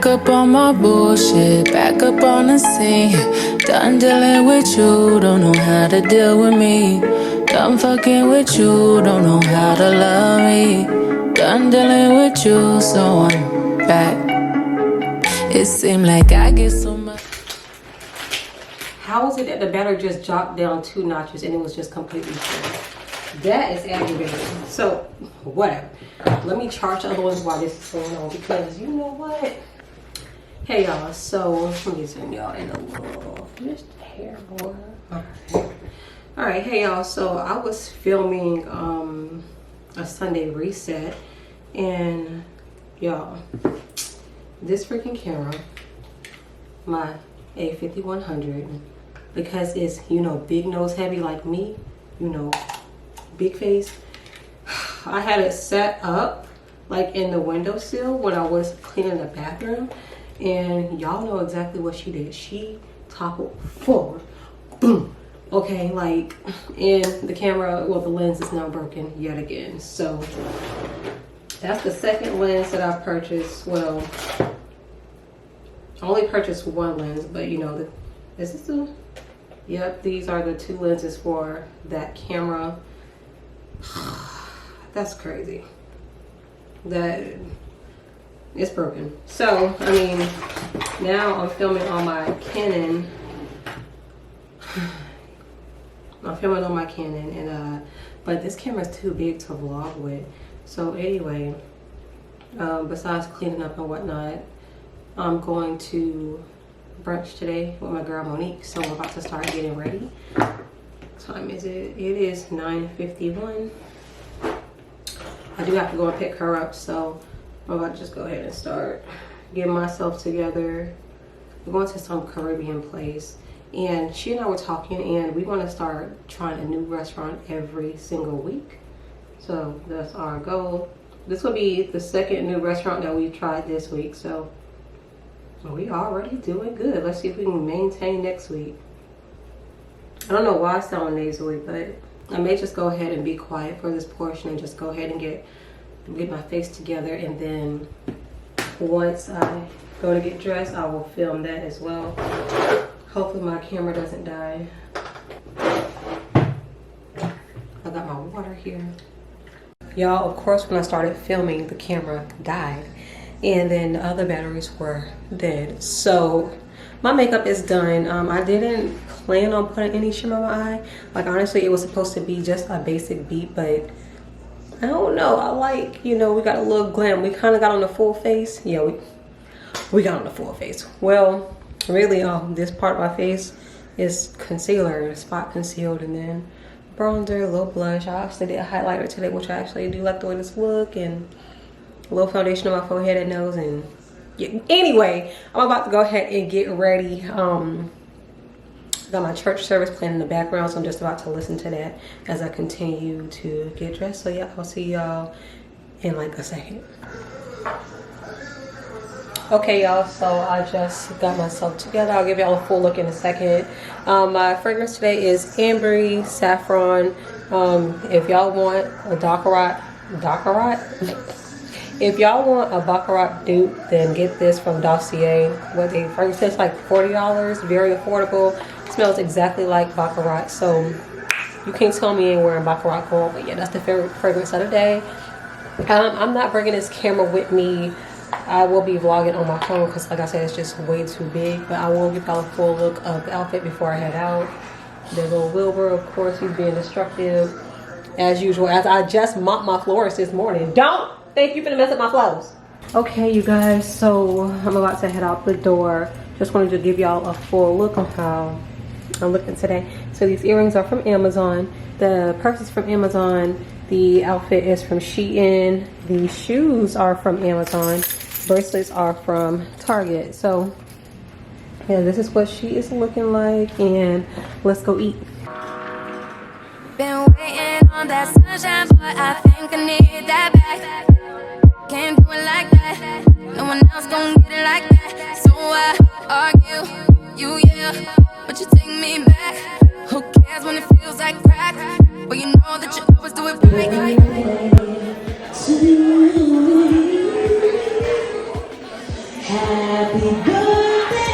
Back up on my bullshit, back up on the scene. Done dealing with you, don't know how to deal with me. Done fucking with you, don't know how to love me. Done dealing with you, so I'm back. It seemed like I get so much. How is it that the battery just dropped down 2 notches and it was just completely full? That is aggravating. So, whatever. Let me charge the other ones while this is going on, because you know what? Hey y'all, so let me send y'all in a little just hair boy. Alright, hey y'all, so I was filming a Sunday reset, and y'all, this freaking camera, my A5100, because it's, you know, big nose heavy like me, you know, big face, I had it set up like in the windowsill when I was cleaning the bathroom, and y'all know exactly what she did. She toppled forward, boom. Okay, like, and the camera, well, the lens is now broken yet again. So that's the second lens that I've purchased. Well, I only purchased one lens, but you know, is this the, yep, these are the 2 lenses for that camera. That's crazy. That it's broken. So I mean, now I'm filming on my Canon. I'm filming on my Canon, and but this camera is too big to vlog with. So anyway, besides cleaning up and whatnot, I'm going to brunch today with my girl Monique. So I'm about to start getting ready. What time is it? It is 9:51. I do have to go and pick her up, so I'm about to just go ahead and start getting myself together. We're going to some Caribbean place, and she and I were talking, and we want to start trying a new restaurant every single week. So that's our goal. This will be the second new restaurant that we've tried this week, so we already doing good. Let's see if we can maintain next week. I don't know why I sound nasally, but I may just go ahead and be quiet for this portion and just go ahead and get my face together, and then once I go to get dressed, I will film that as well. Hopefully my camera doesn't die. I got my water here. Y'all, of course, when I started filming, the camera died, and then the other batteries were dead. So my makeup is done. I didn't plan on putting any shimmer on my eye. Like, honestly, it was supposed to be just a basic beat, but I don't know. I like, you know, we got a little glam. We kind of got on the full face. Yeah, we got on the full face. Well, really, this part of my face is concealer, spot concealed, and then bronzer, a little blush. I actually did a highlighter today, which I actually do like the way this look, and a little foundation on my forehead and nose, and yeah. Anyway, I'm about to go ahead and get ready. Got my church service playing in the background, so I'm just about to listen to that as I continue to get dressed. So yeah, I'll see y'all in like a second. Okay, y'all, so I just got myself together. I'll give y'all a full look in a second. My fragrance today is Ambery Saffron. If y'all want a if y'all want a Baccarat dupe, then get this from Dossier. What they fragrance is like $40, very affordable. Smells exactly like Baccarat, so you can't tell me ain't wearing Baccarat gold. But yeah, that's the favorite fragrance of the day. I'm not bringing this camera with me. I will be vlogging on my phone because, like I said, it's just way too big. But I will give y'all a full look of the outfit before I head out. There's little Wilbur, of course, he's being destructive as usual. As I just mopped my floors this morning. Don't think you're gonna mess up my floors. Okay, you guys, so I'm about to head out the door. Just wanted to give y'all a full look on how I'm looking today. So these earrings are from Amazon. The purse is from Amazon. The outfit is from Shein. The shoes are from Amazon. Bracelets are from Target. So yeah, this is what she is looking like, and let's go eat. Been waiting on that sunshine, but I think I need that back. Can't do it like that. No one else gon' get it like that. So I argue, you yeah, but you take me back. Who cares when it feels like crack? But you know that you always do it right. Happy birthday,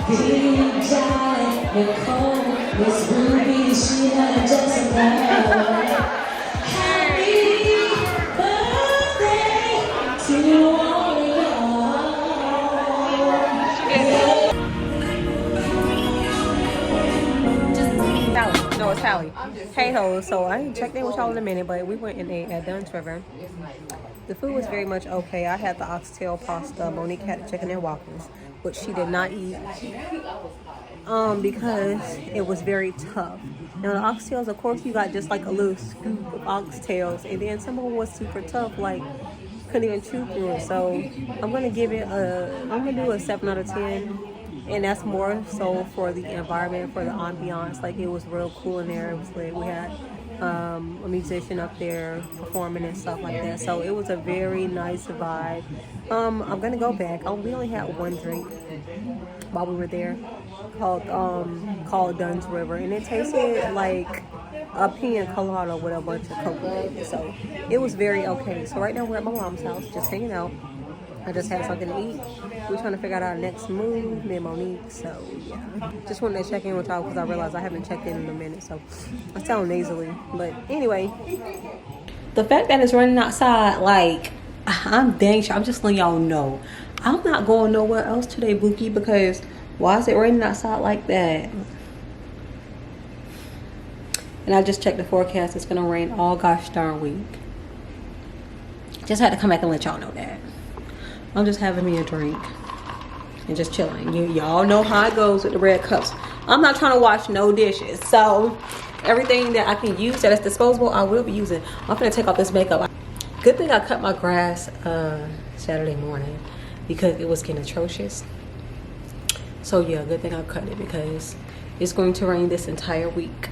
dear darling Nicole. Miss Ruby, she had just arrived. Happy birthday to all of y'all. No, it's Hallie. Hey ho, so I ain't checked in with y'all in a minute, but we went and ate at Dunn's River. The food was very much okay. I had the oxtail pasta. Monique had the chicken and waffles, which she did not eat because it was very tough. Now the oxtails, of course, you got just like a little scoop of oxtails, and then some of them was super tough, like couldn't even chew through it. So I'm gonna give it I'm gonna do a 7 out of 10. And that's more so for the environment, for the ambiance. Like, it was real cool in there. It was lit. We had a musician up there performing and stuff like that. So it was a very nice vibe. I'm gonna go back. We only had one drink while we were there called Dunn's River, and it tasted like a pina colada with a bunch of coconut. So it was very okay. So right now we're at my mom's house, just hanging out. I just had something to eat. We're trying to figure out our next move, me and Monique. So yeah, just wanted to check in with y'all because I realized I haven't checked in a minute. So I sound nasally, but anyway, the fact that it's raining outside, like, I'm dang sure. I'm just letting y'all know I'm not going nowhere else today, Bookie, because why is it raining outside like that? And I just checked the forecast. It's gonna rain all gosh darn week. Just had to come back and let y'all know that. I'm just having me a drink and just chilling. Y'all know how it goes with the red cups. I'm not trying to wash no dishes. So everything that I can use that is disposable, I will be using. I'm gonna take off this makeup. Good thing I cut my grass Saturday morning because it was getting atrocious. So yeah, good thing I cut it because it's going to rain this entire week.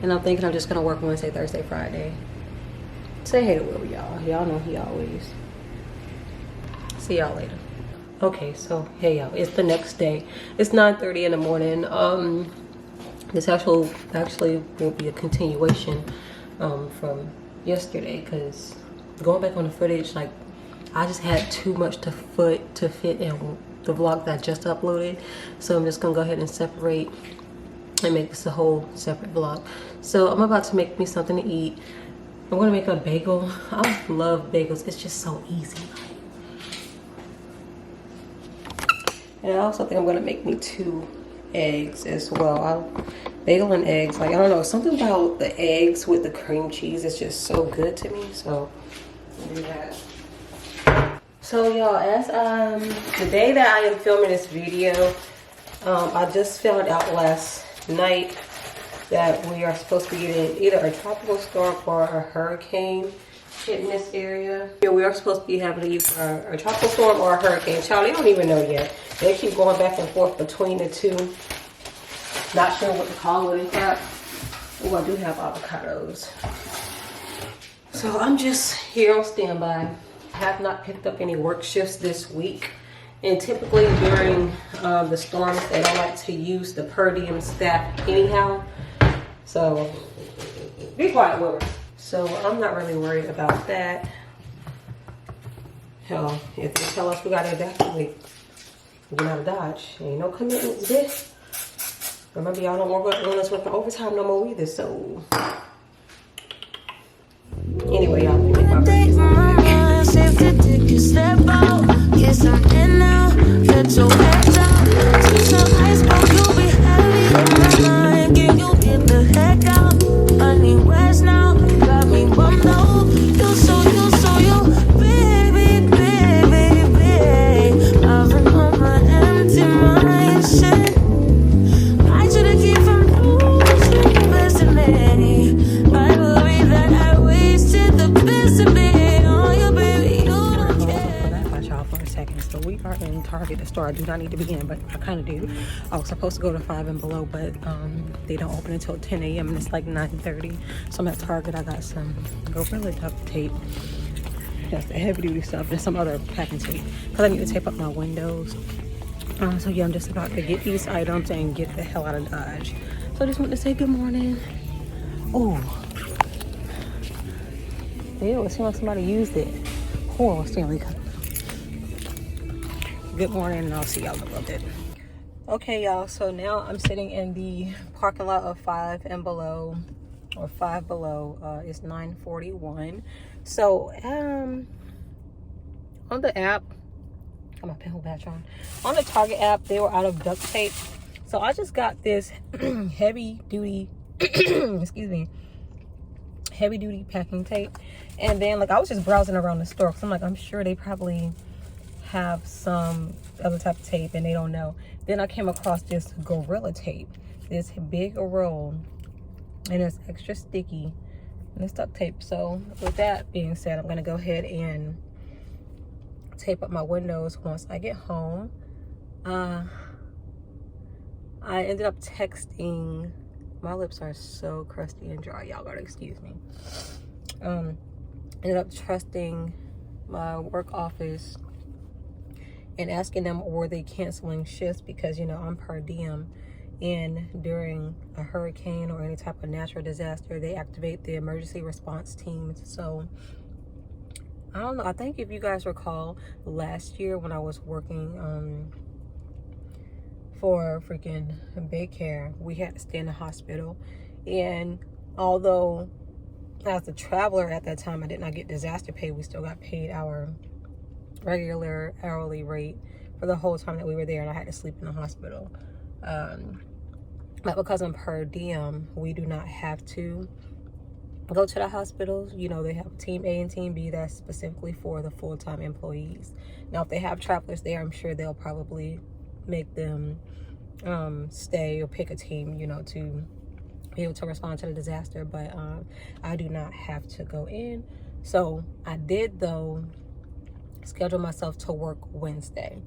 And I'm thinking I'm just gonna work Wednesday, Thursday, Friday. Say hey to Will, y'all. Y'all know he always. See y'all later. Okay, so hey y'all, it's the next day. It's 9:30 in the morning. This actually will be a continuation from yesterday, because going back on the footage, like, I just had too much to fit in the vlog that I just uploaded. So I'm just gonna go ahead and separate and make this a whole separate vlog. So I'm about to make me something to eat. I'm gonna make a bagel. I love bagels. It's just so easy. And I also think I'm gonna make me 2 eggs as well. Bagel and eggs, like, I don't know, something about the eggs with the cream cheese is just so good to me. So I'll do that. So y'all, as the day that I am filming this video, I just found out last night that we are supposed to be getting either a tropical storm or a hurricane hitting this area. Yeah, we are supposed to be having either a tropical storm or a hurricane. Child, they don't even know yet. They keep going back and forth between the two. Not sure what to call it in fact. Oh, I do have avocados. So I'm just here on standby. I have not picked up any work shifts this week. And typically during the storms, they don't like to use the per diem staff anyhow. So be quiet, Wilbur. So I'm not really worried about that. Hell, if they tell us we gotta evacuate, we're out of Dodge. Ain't no commitments, bitch. Remember, y'all don't want us working overtime no more either, so. Anyway, y'all, let me make my breakfast. Target, the store I do not need to be in, but I kind of do. I was supposed to go to 5 and Below, but they don't open until 10 a.m. and it's like 9:30. So I'm at Target. I got some Gorilla duct tape. That's the heavy duty stuff. There's some other packing tape because I need to tape up my windows. So yeah, I'm just about to get these items and get the hell out of Dodge. So I just want to say good morning. Oh, ew, it seems like somebody used it. Oh, Stanley Cup. good morning, and I'll see y'all in a little bit. Okay, y'all, so now I'm sitting in the parking lot of Five Below. It's 9:41. So on the app, got my pencil batch on the Target app, they were out of duct tape, so I just got this heavy duty heavy duty packing tape. And then like I was just browsing around the store because I'm like, I'm sure they probably have some other type of tape and they don't know. Then I came across this Gorilla tape, this big roll, and it's extra sticky and it's duct tape. So with that being said, I'm gonna go ahead and tape up my windows once I get home. I ended up texting, my lips are so crusty and dry, y'all gotta excuse me. Ended up trusting my work office and asking them were they canceling shifts, because you know I'm per diem, and during a hurricane or any type of natural disaster they activate the emergency response teams. So I don't know, I think if you guys recall last year when I was working for freaking Baycare, we had to stay in the hospital, and although as a traveler at that time I did not get disaster pay, we still got paid our regular hourly rate for the whole time that we were there, and I had to sleep in the hospital. But because I'm per diem, we do not have to go to the hospitals. You know, they have team A and team B that's specifically for the full-time employees. Now if they have travelers there, I'm sure they'll probably make them stay or pick a team, you know, to be able to respond to the disaster. But I do not have to go in. So I did though schedule myself to work Wednesday,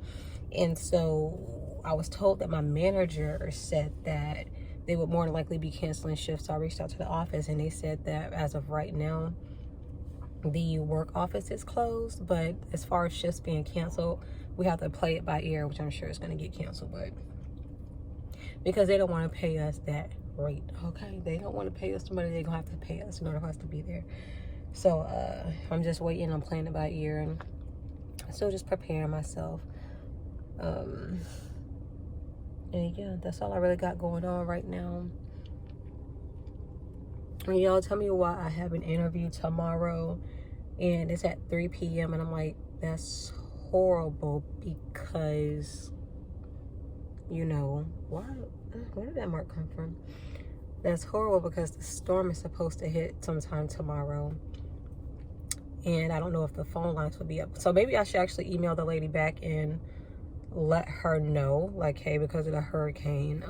and so I was told that my manager said that they would more than likely be canceling shifts. So I reached out to the office and they said that as of right now the work office is closed, but as far as shifts being canceled, we have to play it by ear, which I'm sure is going to get canceled, but because they don't want to pay us that rate. Okay, they don't want to pay us the money they're gonna have to pay us in order for us to be there. So I'm just waiting, I'm playing it by ear, and still just preparing myself. And yeah, that's all I really got going on right now. And y'all tell me why I have an interview tomorrow and it's at 3 p.m. and I'm like, that's horrible, because you know, where did that mark come from? That's horrible because the storm is supposed to hit sometime tomorrow, and I don't know if the phone lines will be up. So maybe I should actually email the lady back and let her know, like, hey, because of the hurricane,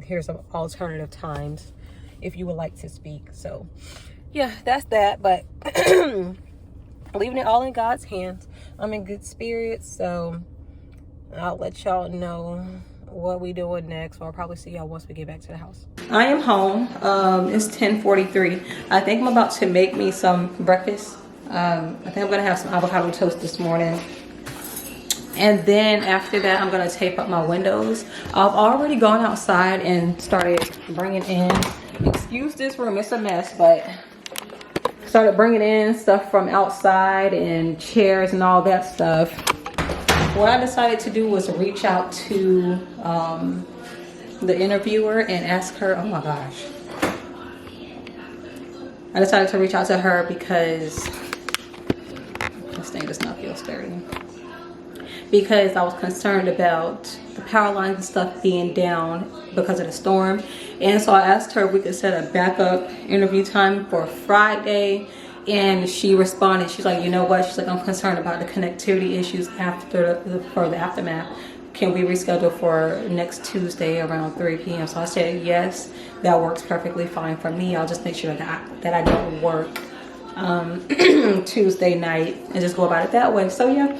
here's some alternative times if you would like to speak. So yeah, that's that. But leaving it all in God's hands. I'm in good spirits, so I'll let y'all know what we doing next. I'll probably see y'all once we get back to the house. I am home. It's 10:43. I think I'm about to make me some breakfast. I think I'm gonna have some avocado toast this morning, and then after that I'm gonna tape up my windows. I've already gone outside and started bringing in, excuse this room, it's a mess, but started bringing in stuff from outside and chairs and all that stuff. What I decided to do was reach out to the interviewer and ask her, oh my gosh. I decided to reach out to her because this thing does not feel sturdy. Because I was concerned about the power lines and stuff being down because of the storm. And so I asked her if we could set a backup interview time for Friday. And she responded, she's like, you know what? She's like, I'm concerned about the connectivity issues after for the aftermath. Can we reschedule for next Tuesday around 3 p.m.? So I said, yes, that works perfectly fine for me. I'll just make sure that I don't work Tuesday night and just go about it that way. So yeah,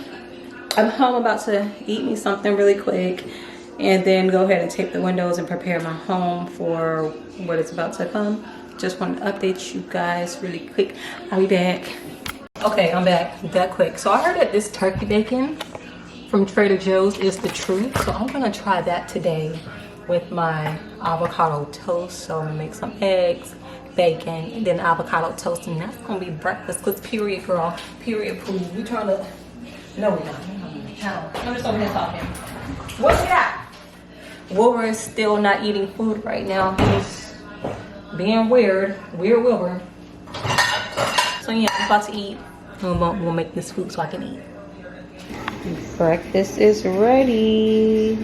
I'm home, about to eat me something really quick and then go ahead and tape the windows and prepare my home for what is about to come. Just wanted to update you guys really quick. I'll be back. Okay, I'm back that quick. So I heard that this turkey bacon from Trader Joe's is the truth. So I'm gonna try that today with my avocado toast. So I'm gonna make some eggs, bacon, and then avocado toast, and that's gonna be breakfast. Cause period, girl, period, proof. We trying to, no we're not. How? I'm just over here talking. What's that? Wilbur is still not eating food right now. He's being weird. Weird Wilbur. So yeah, I'm about to eat. We'll make this food so I can eat. Breakfast is ready.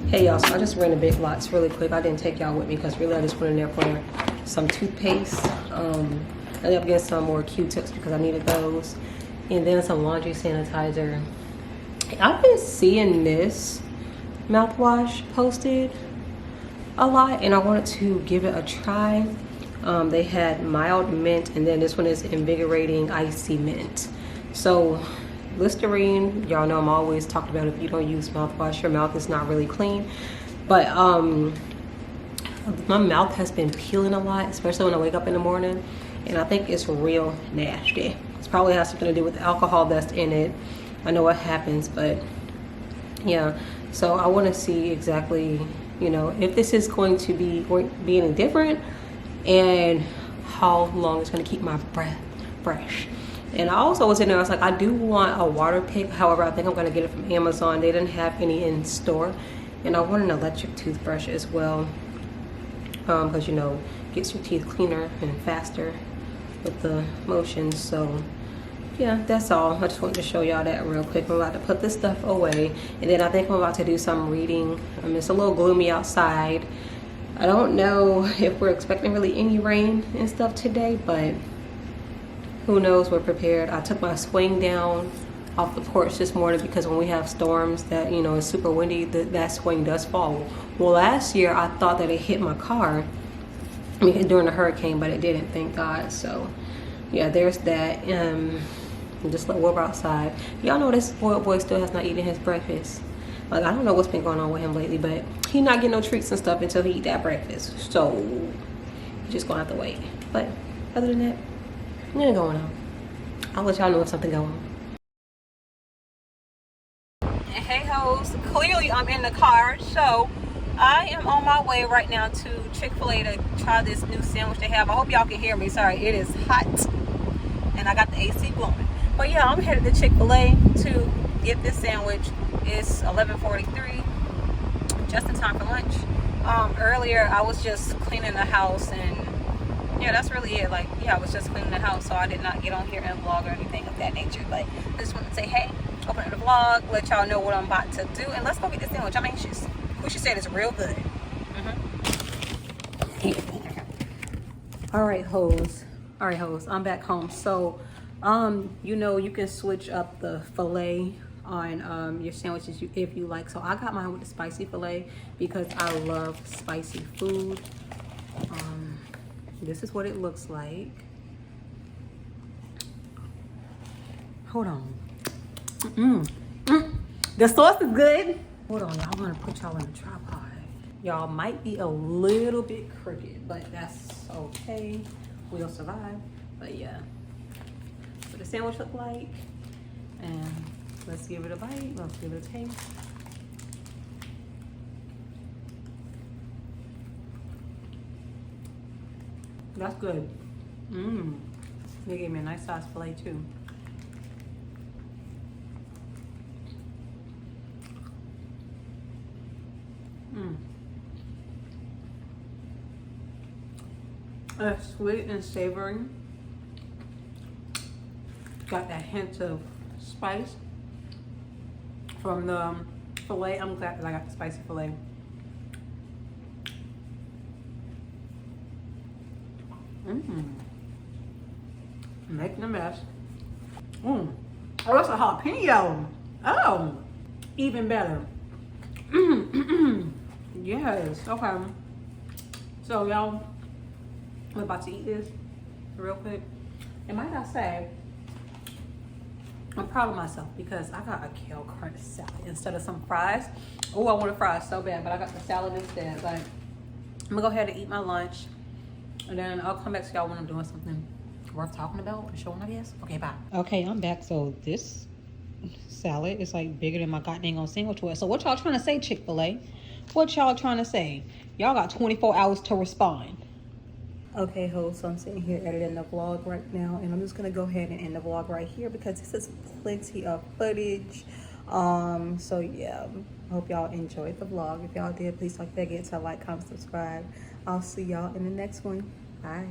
Hey y'all, so I just ran to Big Lots really quick. I didn't take y'all with me because really I just went in there for some toothpaste. I ended up getting some more Q-tips because I needed those. And then some laundry sanitizer. I've been seeing this mouthwash posted a lot and I wanted to give it a try. They had mild mint and then this one is invigorating icy mint. So Listerine, y'all know I'm always talking about if you don't use mouthwash, your mouth is not really clean. But my mouth has been peeling a lot, especially when I wake up in the morning, and I think it's real nasty. It probably has something to do with the alcohol that's in it. I know what happens, but yeah. So I want to see exactly, you know, if this is going to be any different and how long it's going to keep my breath fresh. And I also was in there, I was like, I do want a water pick. However, I think I'm gonna get it from Amazon. They didn't have any in store. And I want an electric toothbrush as well. Because, you know, gets your teeth cleaner and faster with the motions. So yeah, that's all. I just wanted to show y'all that real quick. I'm about to put this stuff away. And then I think I'm about to do some reading. It's a little gloomy outside. I don't know if we're expecting really any rain and stuff today, but who knows, we're prepared. I took my swing down off the porch this morning because when we have storms that, you know, it's super windy, that swing does fall. Well, last year I thought that it hit my car, I mean, during the hurricane, but it didn't, thank God. So yeah, there's that. Just let Wilbur outside. Y'all know this spoiled boy still has not eaten his breakfast. Like, I don't know what's been going on with him lately, but he not getting no treats and stuff until he eat that breakfast. So he's just gonna have to wait. But other than that, nothing going on. I'll let y'all know if something going on. Hey hoes, clearly I'm in the car, so I am on my way right now to Chick-fil-A to try this new sandwich they have. I hope y'all can hear me. Sorry, it is hot and I got the AC blowing. But yeah, I'm headed to Chick-fil-A to get this sandwich. It's 11:43, just in time for lunch. Earlier I was just cleaning the house and yeah, that's really it. Like, yeah, I was just cleaning the house, so I did not get on here and vlog or anything of that nature. But I just wanted to say, hey, open up the vlog, let y'all know what I'm about to do, and let's go get this sandwich. I'm anxious. Kusha said it's real good. All right, hoes. I'm back home. So, you know, you can switch up the filet on your sandwiches if you like. So I got mine with the spicy filet because I love spicy food. This is what it looks like. Hold on. The sauce is good. Hold on, y'all. I'm gonna put y'all in a tripod. Y'all might be a little bit crooked, but that's okay. We'll survive. But yeah, what the sandwich look like. And let's give it a bite. Let's give it a taste. That's good. They gave me a nice size filet too. It's sweet and savory. Got that hint of spice from the filet. I'm glad that I got the spicy filet. Making a mess. Oh, that's a jalapeno. Oh, even better. Yes, okay. So y'all, we're about to eat this real quick. And might I say, I'm proud of myself because I got a kale crunch salad instead of some fries. Oh, I wanted fries so bad, but I got the salad instead. But I'm gonna go ahead and eat my lunch. And then I'll come back to y'all when I'm doing something worth talking about or showing, I guess. Okay, bye. Okay, I'm back. So this salad is like bigger than my goddamn sandwich was. So what y'all trying to say, Chick-fil-A? What y'all trying to say? Y'all got 24 hours to respond. Okay, host, so I'm sitting here editing the vlog right now, and I'm just gonna go ahead and end the vlog right here because this is plenty of footage. So yeah, I hope y'all enjoyed the vlog. If y'all did, please don't forget to like, comment, subscribe. I'll see y'all in the next one. Bye.